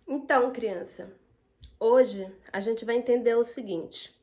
Então, criança, hoje a gente vai entender o seguinte: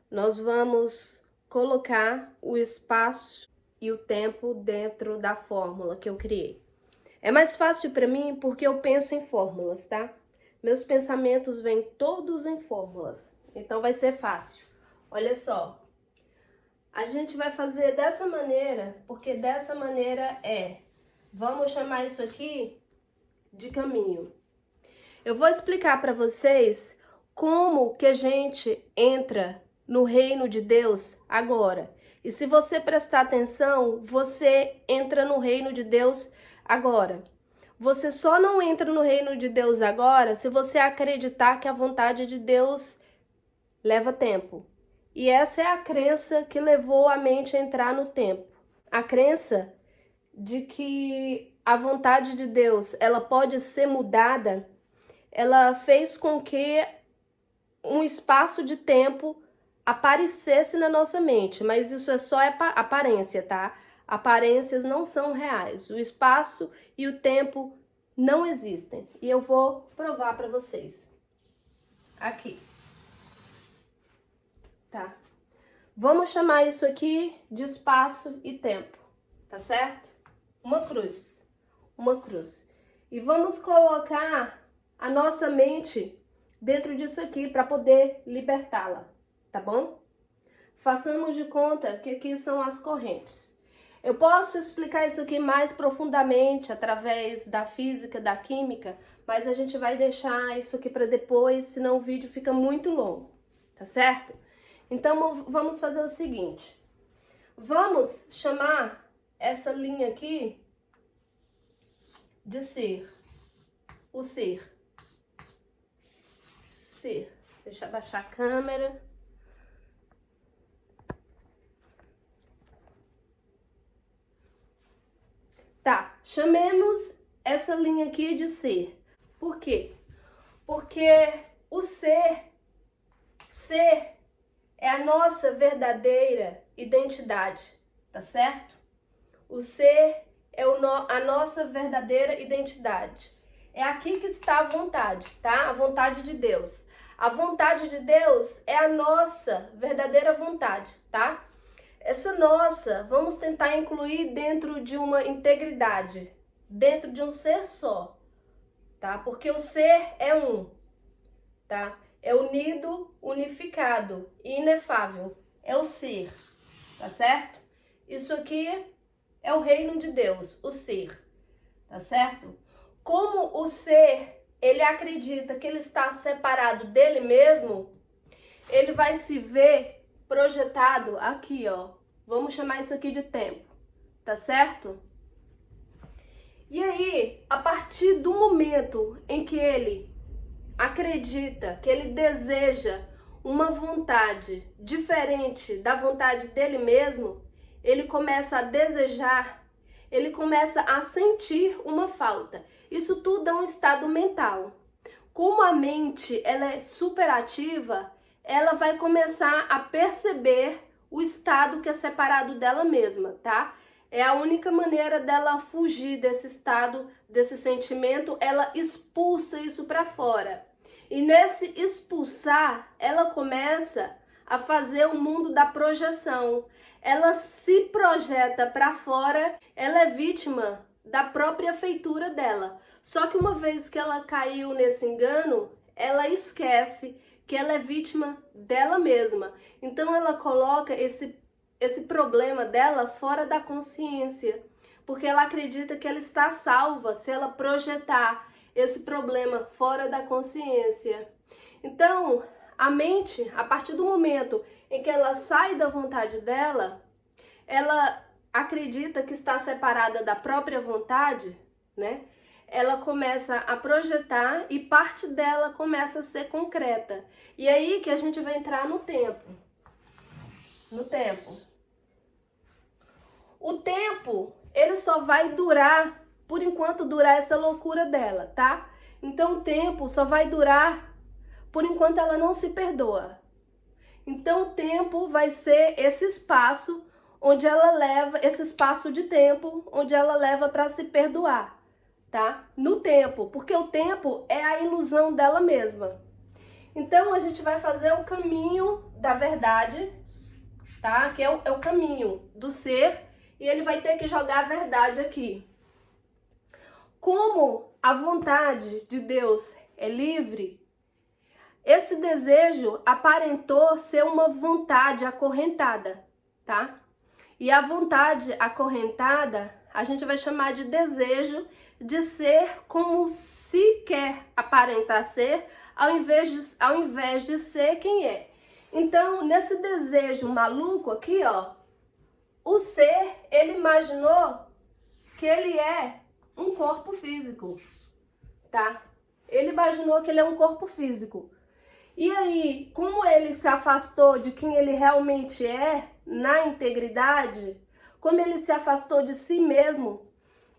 nós vamos colocar o espaço e o tempo dentro da fórmula que eu criei. É mais fácil para mim porque eu penso em fórmulas, tá? Meus pensamentos vêm todos em fórmulas, então vai ser fácil. Olha só, a gente vai fazer dessa maneira, porque dessa maneira vamos chamar isso aqui de caminho. Eu vou explicar para vocês como que a gente entra no reino de Deus agora. E se você prestar atenção, você entra no reino de Deus agora. Você só não entra no reino de Deus agora se você acreditar que a vontade de Deus leva tempo. E essa é a crença que levou a mente a entrar no tempo. A crença de que a vontade de Deus, ela pode ser mudada, ela fez com que um espaço de tempo aparecesse na nossa mente, mas isso é só aparência, tá? Aparências não são reais. O espaço e o tempo não existem. E eu vou provar para vocês. Aqui. Tá? Vamos chamar isso aqui de espaço e tempo, tá certo? Uma cruz. Uma cruz. E vamos colocar a nossa mente dentro disso aqui para poder libertá-la, tá bom? Façamos de conta que aqui são as correntes. Eu posso explicar isso aqui mais profundamente através da física, da química, mas a gente vai deixar isso aqui para depois, senão o vídeo fica muito longo, tá certo? Então vamos fazer o seguinte, vamos chamar essa linha aqui de ser, o ser. Ser. Deixa eu abaixar a câmera. Tá, chamemos essa linha aqui de ser. Por quê? Porque o ser é a nossa verdadeira identidade, tá certo? O ser é a nossa verdadeira identidade. É aqui que está a vontade, tá? A vontade de Deus. A vontade de Deus é a nossa verdadeira vontade, tá? Essa nossa, vamos tentar incluir dentro de uma integridade, dentro de um ser só, tá? Porque o ser é um, tá? É unido, unificado e inefável. É o ser, tá certo? Isso aqui é o reino de Deus, o ser, tá certo? Como o ser, ele acredita que ele está separado dele mesmo, ele vai se ver projetado aqui, ó. Vamos chamar isso aqui de tempo, tá certo? E aí, a partir do momento em que ele acredita, que ele deseja uma vontade diferente da vontade dele mesmo, ele começa a desejar, ele começa a sentir uma falta. Isso tudo é um estado mental. Como a mente ela é superativa, ela vai começar a perceber o estado que é separado dela mesma, tá? É a única maneira dela fugir desse estado, desse sentimento, ela expulsa isso para fora. E nesse expulsar, ela começa a fazer o mundo da projeção. Ela se projeta para fora, ela é vítima da própria feitura dela. Só que uma vez que ela caiu nesse engano, ela esquece que ela é vítima dela mesma. Então ela coloca esse problema dela fora da consciência, porque ela acredita que ela está salva se ela projetar esse problema fora da consciência. Então, a mente, a partir do momento em que ela sai da vontade dela, ela acredita que está separada da própria vontade, né? Ela começa a projetar e parte dela começa a ser concreta. E aí que a gente vai entrar no tempo. No tempo. O tempo, ele só vai durar, por enquanto durar essa loucura dela, tá? Então o tempo só vai durar por enquanto ela não se perdoa. Então o tempo vai ser esse espaço onde ela leva, esse espaço de tempo onde ela leva para se perdoar, tá? No tempo, porque o tempo é a ilusão dela mesma. Então a gente vai fazer o caminho da verdade, tá? Que é o caminho do ser, e ele vai ter que jogar a verdade aqui. Como a vontade de Deus é livre, esse desejo aparentou ser uma vontade acorrentada, tá? E a vontade acorrentada, a gente vai chamar de desejo de ser como se quer aparentar ser, ao invés de ser quem é. Então, nesse desejo maluco aqui, ó, o ser, ele imaginou que ele é um corpo físico, tá? Ele imaginou que ele é um corpo físico. E aí, como ele se afastou de quem ele realmente é, na integridade, como ele se afastou de si mesmo,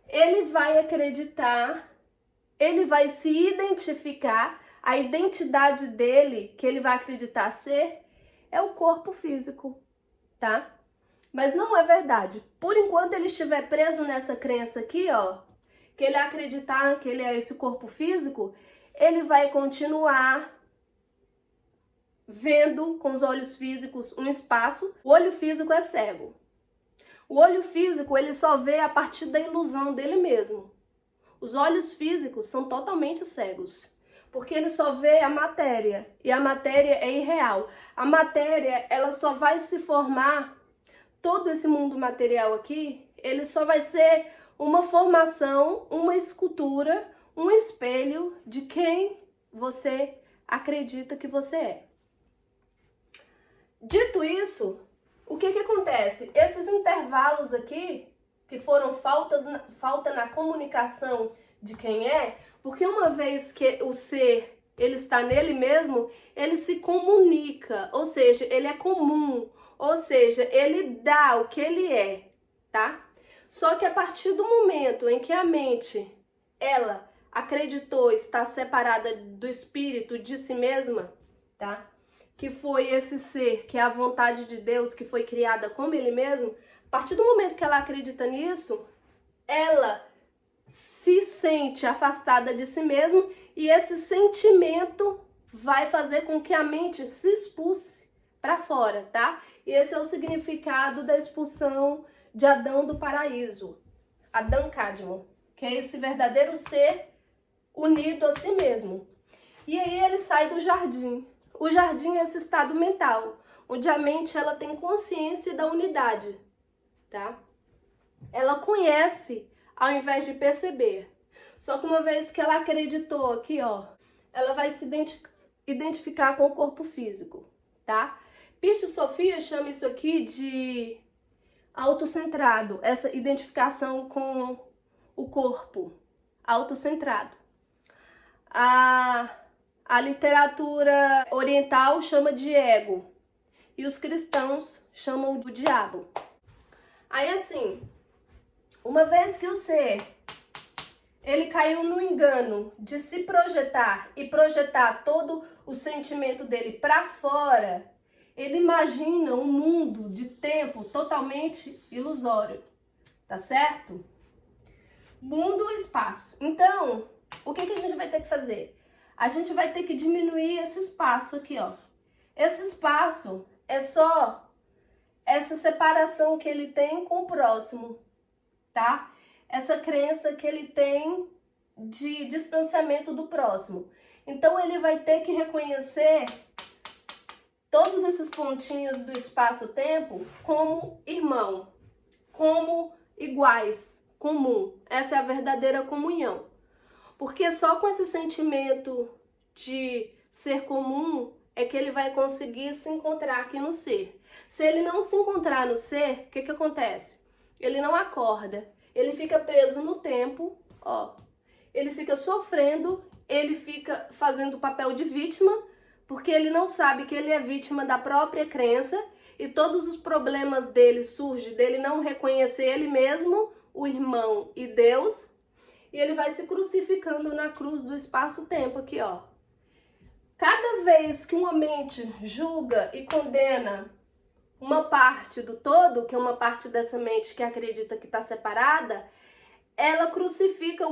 ele vai acreditar, ele vai se identificar, a identidade dele, que ele vai acreditar ser, é o corpo físico, tá? Mas não é verdade. Por enquanto ele estiver preso nessa crença aqui, ó, que ele acreditar que ele é esse corpo físico, ele vai continuar vendo com os olhos físicos um espaço. O olho físico é cego. O olho físico, ele só vê a partir da ilusão dele mesmo. Os olhos físicos são totalmente cegos, porque ele só vê a matéria, e a matéria é irreal. A matéria, ela só vai se formar, todo esse mundo material aqui, ele só vai ser uma formação, uma escultura, um espelho de quem você acredita que você é. Dito isso, o que acontece? Esses intervalos aqui, que foram falta na comunicação de quem é, porque uma vez que o ser, ele está nele mesmo, ele se comunica, ou seja, ele é comum, ou seja, ele dá o que ele é, tá? Só que a partir do momento em que a mente, ela acreditou estar separada do espírito de si mesma, tá? Que foi esse ser, que é a vontade de Deus, que foi criada como ele mesmo, a partir do momento que ela acredita nisso, ela se sente afastada de si mesma, e esse sentimento vai fazer com que a mente se expulse para fora, tá? E esse é o significado da expulsão de Adão do paraíso, Adão Cadmon, que é esse verdadeiro ser unido a si mesmo. E aí ele sai do jardim. O jardim é esse estado mental, onde a mente, ela tem consciência da unidade, tá? Ela conhece ao invés de perceber. Só que uma vez que ela acreditou aqui, ó, ela vai se identificar com o corpo físico, tá? Piste Sofia chama isso aqui de autocentrado, essa identificação com o corpo, autocentrado. A literatura oriental chama de ego e os cristãos chamam do diabo. Aí assim, uma vez que o ser, ele caiu no engano de se projetar e projetar todo o sentimento dele para fora, ele imagina um mundo de tempo totalmente ilusório, tá certo? Mundo e espaço. Então, o que a gente vai ter que fazer? A gente vai ter que diminuir esse espaço aqui, ó. Esse espaço é só essa separação que ele tem com o próximo, tá? Essa crença que ele tem de distanciamento do próximo. Então ele vai ter que reconhecer todos esses pontinhos do espaço-tempo como irmão, como iguais, comum. Essa é a verdadeira comunhão. Porque só com esse sentimento de ser comum é que ele vai conseguir se encontrar aqui no ser. Se ele não se encontrar no ser, o que acontece? Ele não acorda, ele fica preso no tempo, ó. Ele fica sofrendo, ele fica fazendo o papel de vítima, porque ele não sabe que ele é vítima da própria crença e todos os problemas dele surgem dele não reconhecer ele mesmo, o irmão e Deus. E ele vai se crucificando na cruz do espaço-tempo aqui, ó. Cada vez que uma mente julga e condena uma parte do todo, que é uma parte dessa mente que acredita que está separada, ela crucifica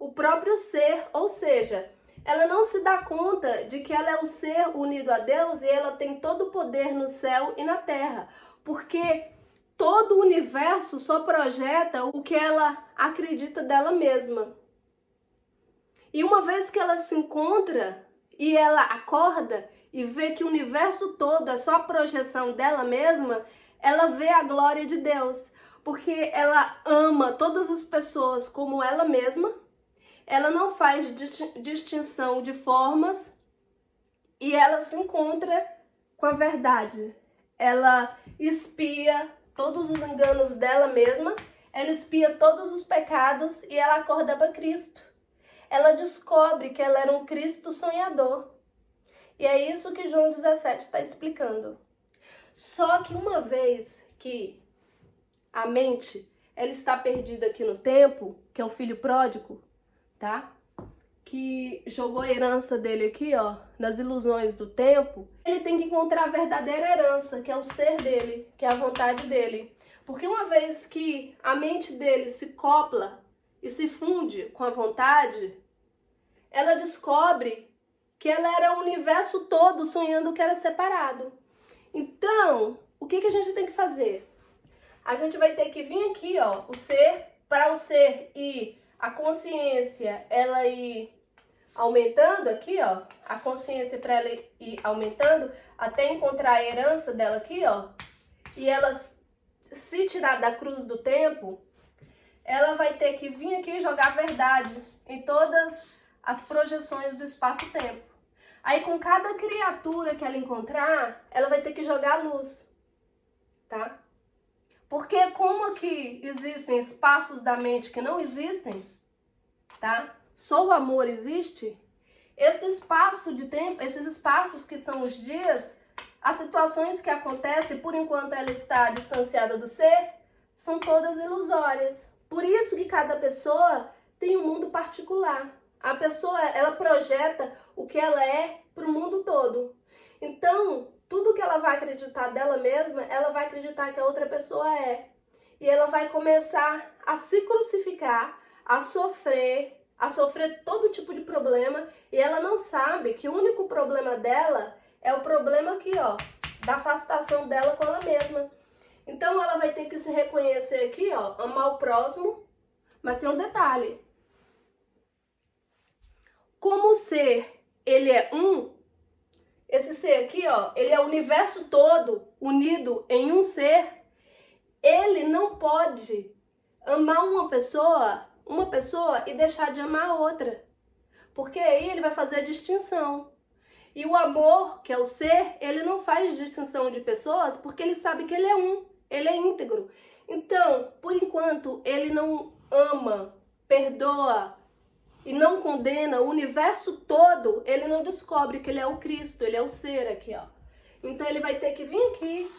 o próprio ser, ou seja, ela não se dá conta de que ela é o ser unido a Deus e ela tem todo o poder no céu e na terra, porque todo o universo só projeta o que ela acredita dela mesma. E uma vez que ela se encontra e ela acorda e vê que o universo todo é só a projeção dela mesma, ela vê a glória de Deus, porque ela ama todas as pessoas como ela mesma, ela não faz distinção de formas e ela se encontra com a verdade. Ela espia todos os enganos dela mesma, ela espia todos os pecados e ela acorda para Cristo. Ela descobre que ela era um Cristo sonhador. E é isso que João 17 está explicando. Só que uma vez que a mente ela está perdida aqui no tempo, que é o filho pródigo, tá? Que jogou a herança dele aqui, ó, nas ilusões do tempo, ele tem que encontrar a verdadeira herança, que é o ser dele, que é a vontade dele. Porque uma vez que a mente dele se copla e se funde com a vontade, ela descobre que ela era o universo todo sonhando que era separado. Então, o que a gente tem que fazer? A gente vai ter que vir aqui, ó, o ser, para o ser e a consciência, ela ir aumentando aqui, ó, a consciência para ela ir aumentando até encontrar a herança dela aqui, ó, e ela se tirar da cruz do tempo, ela vai ter que vir aqui jogar a verdade em todas as projeções do espaço-tempo. Aí com cada criatura que ela encontrar, ela vai ter que jogar a luz, tá? Porque como aqui existem espaços da mente que não existem, tá? Só o amor existe. Esse espaço de tempo, esses espaços que são os dias, as situações que acontecem por enquanto ela está distanciada do ser, são todas ilusórias. Por isso que cada pessoa tem um mundo particular. A pessoa, ela projeta o que ela é para o mundo todo. Então, tudo que ela vai acreditar dela mesma, ela vai acreditar que a outra pessoa é. E ela vai começar a se crucificar, a sofrer todo tipo de problema. E ela não sabe que o único problema dela é o problema aqui, ó, da afastação dela com ela mesma. Então, ela vai ter que se reconhecer aqui, ó, amar o próximo. Mas tem um detalhe. Como o ser, ele é um, esse ser aqui, ó, ele é o universo todo unido em um ser, ele não pode amar uma pessoa e deixar de amar a outra. Porque aí ele vai fazer a distinção. E o amor, que é o ser, ele não faz distinção de pessoas porque ele sabe que ele é um, ele é íntegro. Então, por enquanto ele não ama, perdoa e não condena o universo todo, ele não descobre que ele é o Cristo, ele é o ser aqui, ó. Então ele vai ter que vir aqui,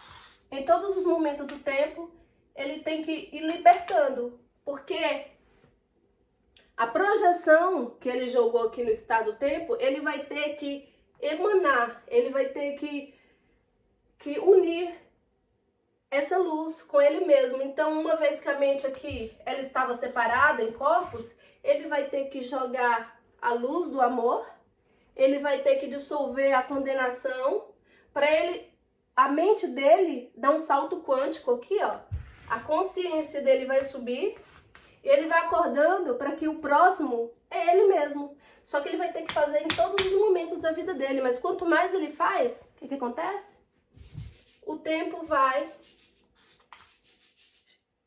em todos os momentos do tempo, ele tem que ir libertando, porque a projeção que ele jogou aqui no estado-tempo, ele vai ter que emanar, ele vai ter que unir essa luz com ele mesmo. Então, uma vez que a mente aqui, ela estava separada em corpos, ele vai ter que jogar a luz do amor, ele vai ter que dissolver a condenação, para ele, a mente dele dar um salto quântico aqui, ó. A consciência dele vai subir, e ele vai acordando para que o próximo é ele mesmo. Só que ele vai ter que fazer em todos os momentos da vida dele, mas quanto mais ele faz, o que acontece? O tempo vai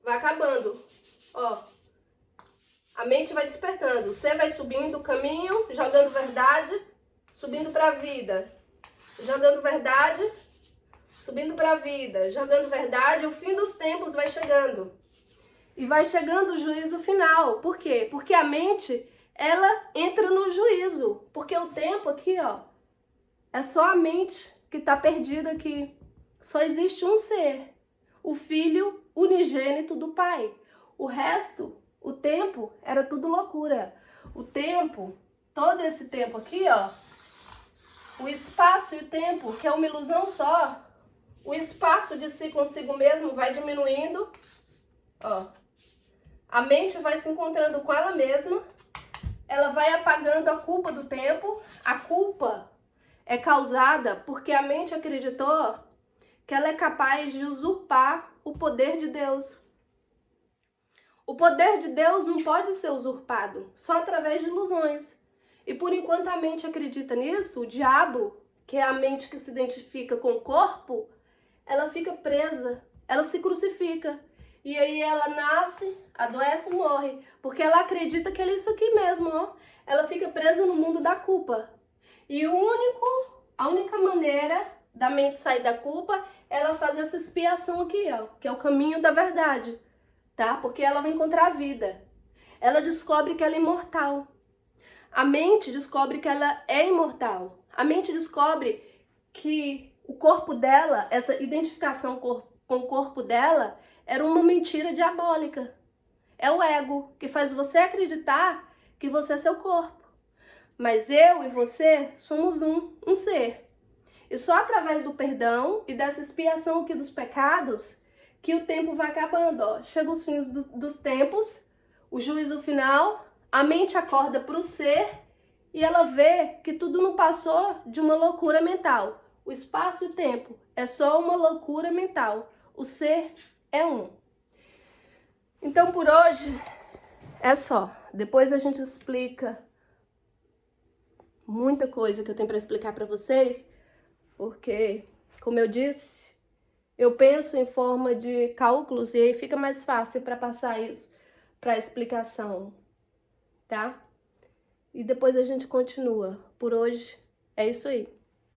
acabando, ó. A mente vai despertando, você vai subindo o caminho, jogando verdade, subindo para a vida. Jogando verdade, subindo para a vida. Jogando verdade, o fim dos tempos vai chegando. E vai chegando o juízo final. Por quê? Porque a mente, ela entra no juízo. Porque o tempo aqui, ó, é só a mente que está perdida aqui. Só existe um ser, o Filho unigênito do Pai. O resto, o tempo, era tudo loucura. O tempo, todo esse tempo aqui, ó, o espaço e o tempo, que é uma ilusão só, o espaço de si consigo mesmo vai diminuindo, ó. A mente vai se encontrando com ela mesma ela vai apagando a culpa do tempo. A culpa é causada porque a mente acreditou que ela é capaz de usurpar o poder de Deus. O poder de Deus não pode ser usurpado só através de ilusões. E por enquanto a mente acredita nisso, o diabo, que é a mente que se identifica com o corpo, ela fica presa, ela se crucifica. E aí ela nasce, adoece e morre, porque ela acredita que é isso aqui mesmo, ó. Ela fica presa no mundo da culpa. E a única maneira da mente sair da culpa é ela fazer essa expiação aqui, ó, que é o caminho da verdade, tá? Porque ela vai encontrar a vida. Ela descobre que ela é imortal. A mente descobre que ela é imortal. A mente descobre que o corpo dela, essa identificação com o corpo dela, era uma mentira diabólica. É o ego que faz você acreditar que você é seu corpo. Mas eu e você somos um ser. E só através do perdão e dessa expiação aqui dos pecados que o tempo vai acabando. Ó. Chega os fins dos tempos, o juízo final, a mente acorda para o ser e ela vê que tudo não passou de uma loucura mental. O espaço e o tempo é só uma loucura mental. O ser é um. Então por hoje é só. Depois a gente explica muita coisa que eu tenho para explicar para vocês, porque, como eu disse, eu penso em forma de cálculos e aí fica mais fácil para passar isso para explicação, tá? E depois a gente continua. Por hoje é isso aí.